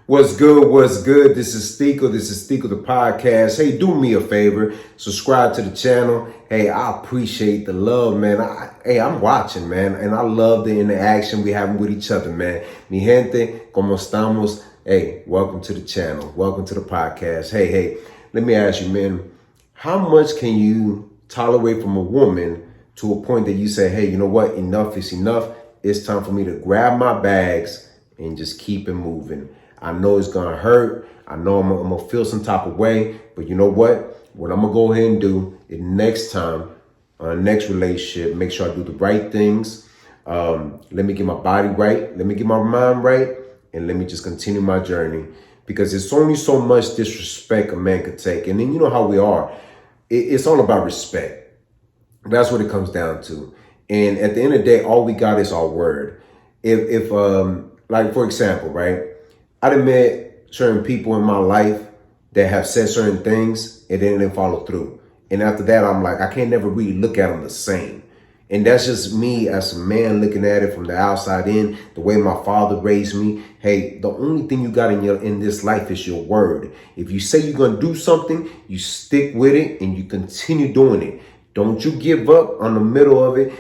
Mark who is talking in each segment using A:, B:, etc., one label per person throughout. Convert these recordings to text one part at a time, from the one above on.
A: What's good? What's good? This is Steeker. This is Steeker the podcast. Hey, do me a favor. Subscribe to the channel. Hey, I appreciate the love, man. I'm watching, man. And I love the interaction we having with each other, man. Mi gente, como estamos? Hey, welcome to the channel. Welcome to the podcast. Hey, let me ask you, man. How much can you tolerate from a woman to a point that you say, hey, you know what? Enough is enough. It's time for me to grab my bags and just keep it moving. I know it's going to hurt. I know I'm going to feel some type of way. But you know what? What I'm going to go ahead and do is next time, next relationship, make sure I do the right things. Let me get my body right. Let me get my mind right. And let me just continue my journey. Because it's only so much disrespect a man could take. And then you know how we are. It's all about respect. That's what it comes down to. And at the end of the day, all we got is our word. If like, for example, right? I done met certain people in my life that have said certain things and then didn't follow through. And after that, I'm like, I can't never really look at them the same. And that's just me as a man looking at it from the outside in, the way my father raised me. Hey, the only thing you got in this life is your word. If you say you're going to do something, you stick with it and you continue doing it. Don't you give up on the middle of it.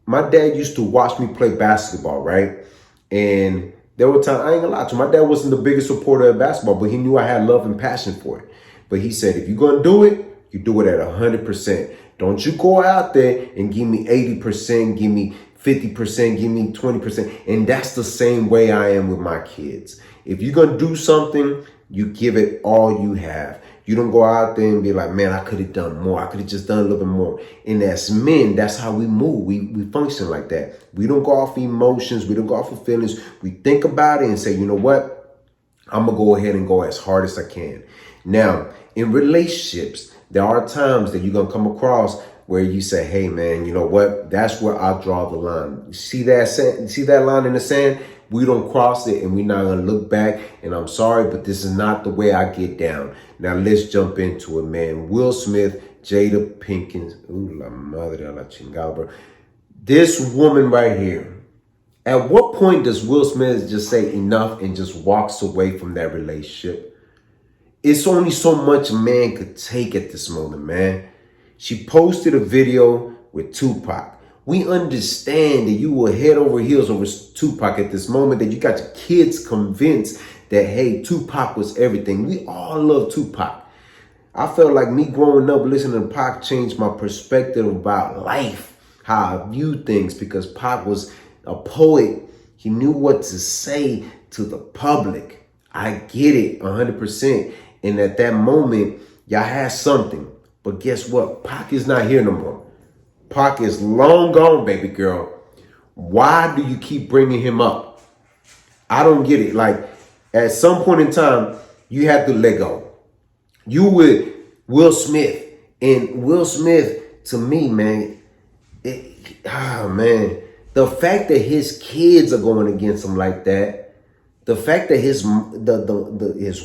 A: My dad used to watch me play basketball, right? And there were times, I ain't gonna lie to you, my dad wasn't the biggest supporter of basketball, but he knew I had love and passion for it. But he said, if you're gonna do it, you do it at 100%. Don't you go out there and give me 80%, give me 50%, give me 20%. And that's the same way I am with my kids. If you're gonna do something, you give it all you have. You don't go out there and be like, man, I could have done more. I could have just done a little bit more. And as men, that's how we move. We function like that. We don't go off emotions. We don't go off of feelings. We think about it and say, you know what? I'm going to go ahead and go as hard as I can. Now, in relationships, there are times that you're going to come across where you say, hey, man, you know what? That's where I draw the line. You see that sand? See that line in the sand? We don't cross it and we're not going to look back. And I'm sorry, but this is not the way I get down. Now, let's jump into it, man. Will Smith, Jada Pinkett. Ooh, la madre de la chingada, bro. This woman right here. At what point does Will Smith just say enough and just walks away from that relationship? It's only so much a man could take at this moment, man. She posted a video with Tupac. We understand that you were head over heels over Tupac at this moment, that you got your kids convinced that, hey, Tupac was everything. We all love Tupac. I felt like me growing up listening to Pac changed my perspective about life, how I view things, because Pac was a poet. He knew what to say to the public. I get it 100%. And at that moment, y'all had something. But guess what? Pac is not here no more. Pac is long gone, baby girl. Why do you keep bringing him up? I don't get it. Like, at some point in time, you have to let go. You with Will Smith. And Will Smith, to me, man, man, the fact that his kids are going against him like that, the fact that his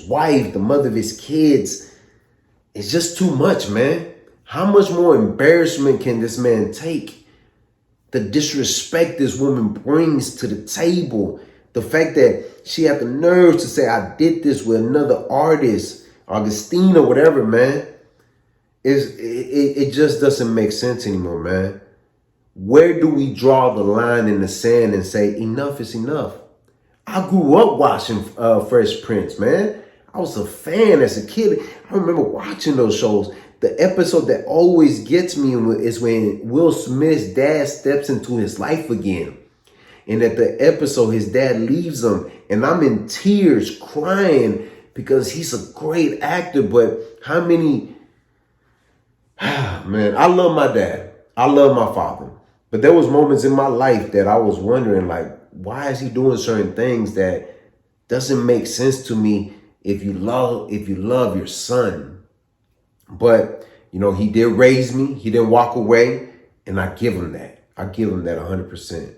A: wife, the mother of his kids, is just too much, man. How much more embarrassment can this man take? The disrespect this woman brings to the table. The fact that she had the nerve to say, I did this with another artist, Augustine or whatever, man. It just doesn't make sense anymore, man. Where do we draw the line in the sand and say, enough is enough? I grew up watching Fresh Prince, man. I was a fan as a kid. I remember watching those shows. The episode that always gets me is when Will Smith's dad steps into his life again. And at the episode, his dad leaves him. And I'm in tears crying because he's a great actor. But how many... Man, I love my dad. I love my father. But there was moments in my life that I was wondering, like, why is he doing certain things that doesn't make sense to me if you love your son? But, you know, he did raise me. He didn't walk away. And I give him that. I give him that 100%.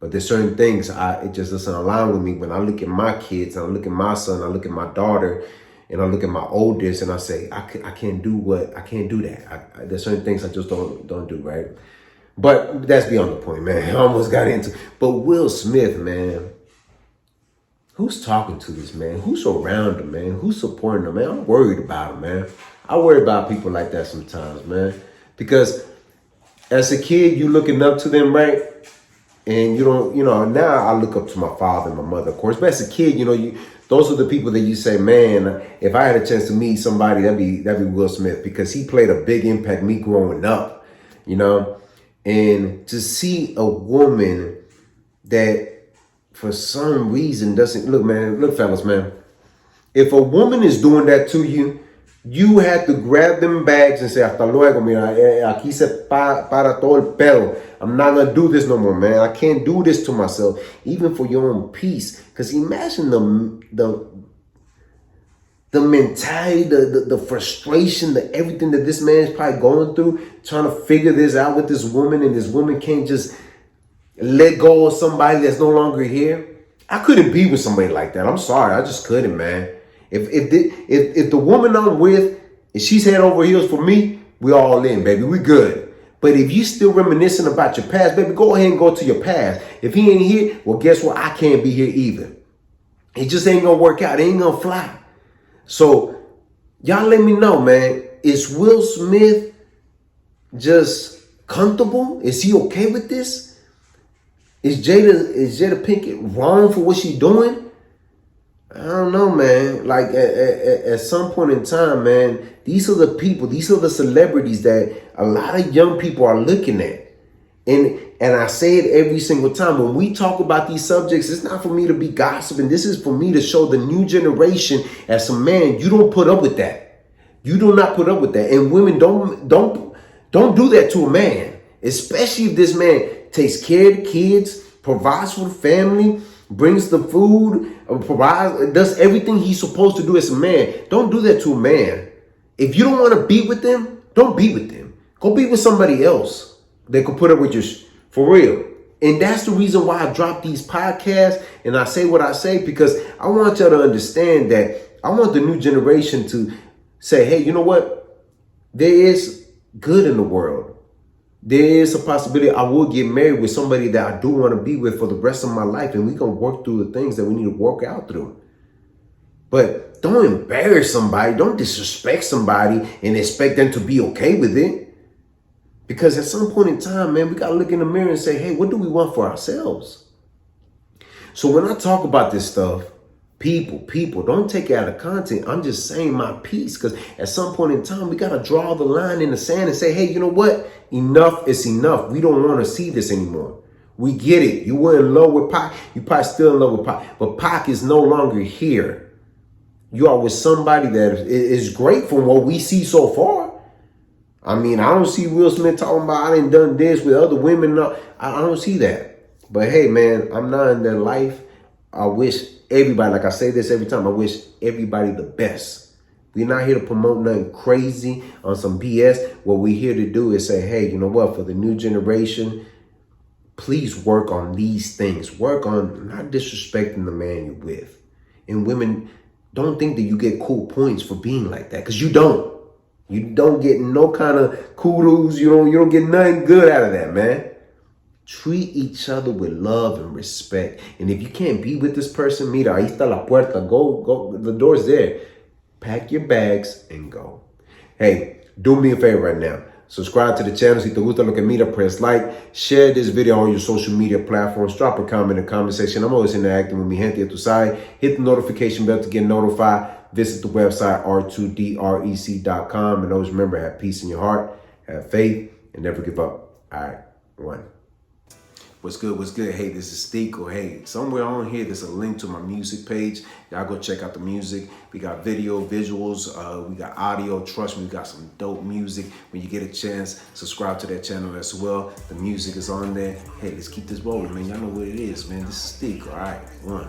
A: But there's certain things it just doesn't align with me. When I look at my kids, and I look at my son, I look at my daughter, and I look at my oldest, and I say, I can't do that. There's certain things I just don't do, right? But that's beyond the point, man. I almost got into. But Will Smith, man. who's talking to this man? Who's around him, man? Who's supporting him, man? I'm worried about him, man. I worry about people like that sometimes, man. Because as a kid, you looking up to them, right? And you don't, now I look up to my father and my mother, of course. But as a kid, those are the people that you say, man, if I had a chance to meet somebody, that'd be Will Smith, because he played a big impact me growing up, And to see a woman that for some reason doesn't look, fellas, man. If a woman is doing that to you, you have to grab them bags and say, hasta luego, mira, aquí se para todo el pelo. I'm not going to do this no more, man. I can't do this to myself, even for your own peace. Because imagine the mentality, the frustration, everything that this man is probably going through, trying to figure this out with this woman, and this woman can't just let go of somebody that's no longer here. I couldn't be with somebody like that. I'm sorry. I just couldn't, man. If the woman I'm with, if she's head over heels for me, we all in, baby. We good. But if you still reminiscing about your past, baby, go ahead and go to your past. If he ain't here, well, guess what? I can't be here either. It just ain't gonna work out. It ain't gonna fly. So y'all let me know, man. Is Will Smith just comfortable? Is he okay with this? Is Jada Pinkett wrong for what she's doing? I don't know, man. Like at some point in time, man, these are the people, these are the celebrities that a lot of young people are looking at. And I say it every single time. When we talk about these subjects, it's not for me to be gossiping. This is for me to show the new generation, as a man, you don't put up with that. You do not put up with that. And women, don't do that to a man. Especially if this man takes care of the kids, provides for the family, brings the food, provides, does everything he's supposed to do as a man. Don't do that to a man. If you don't want to be with them, don't be with them. Go be with somebody else that could put up with you for real. And that's the reason why I drop these podcasts and I say what I say, because I want y'all to understand that I want the new generation to say, hey, you know what? There is good in the world. There is a possibility I will get married with somebody that I do want to be with for the rest of my life. And we're going to work through the things that we need to work out through. But don't embarrass somebody. Don't disrespect somebody and expect them to be okay with it. Because at some point in time, man, we got to look in the mirror and say, hey, what do we want for ourselves? So when I talk about this stuff, people, don't take it out of content. I'm just saying my piece, because at some point in time, we got to draw the line in the sand and say, hey, you know what? Enough is enough. We don't want to see this anymore. We get it. You were in love with Pac. You probably still in love with Pac. But Pac is no longer here. You are with somebody that is great from what we see so far. I mean, I don't see Will Smith talking about I done done this with other women. No, I don't see that. But hey, man, I'm not in their life. I wish everybody, like I say this every time, I wish everybody the best. We're not here to promote nothing crazy on some BS. What we're here to do is say, hey, you know what? For the new generation, please work on these things. Work on not disrespecting the man you're with. And women, don't think that you get cool points for being like that, because you don't. You don't get no kind of kudos. You don't get nothing good out of that, man. Treat each other with love and respect. And if you can't be with this person, mira, ahí está la puerta. Go. The door's there. Pack your bags and go. Hey, do me a favor right now. Subscribe to the channel. Si te gusta lo que mira, press like. Share this video on your social media platforms. Drop a comment in the comment section. I'm always interacting with mi gente at tu side. Hit the notification bell to get notified. Visit the website r2drec.com. And always remember, have peace in your heart, have faith, and never give up. All right, one. What's good? What's good? Hey, this is Stico. Hey, somewhere on here, there's a link to my music page. Y'all go check out the music. We got video, visuals. We got audio. Trust me, we got some dope music. When you get a chance, subscribe to that channel as well. The music is on there. Hey, let's keep this rolling, man. Y'all know what it is, man. This is Stico. All right, one.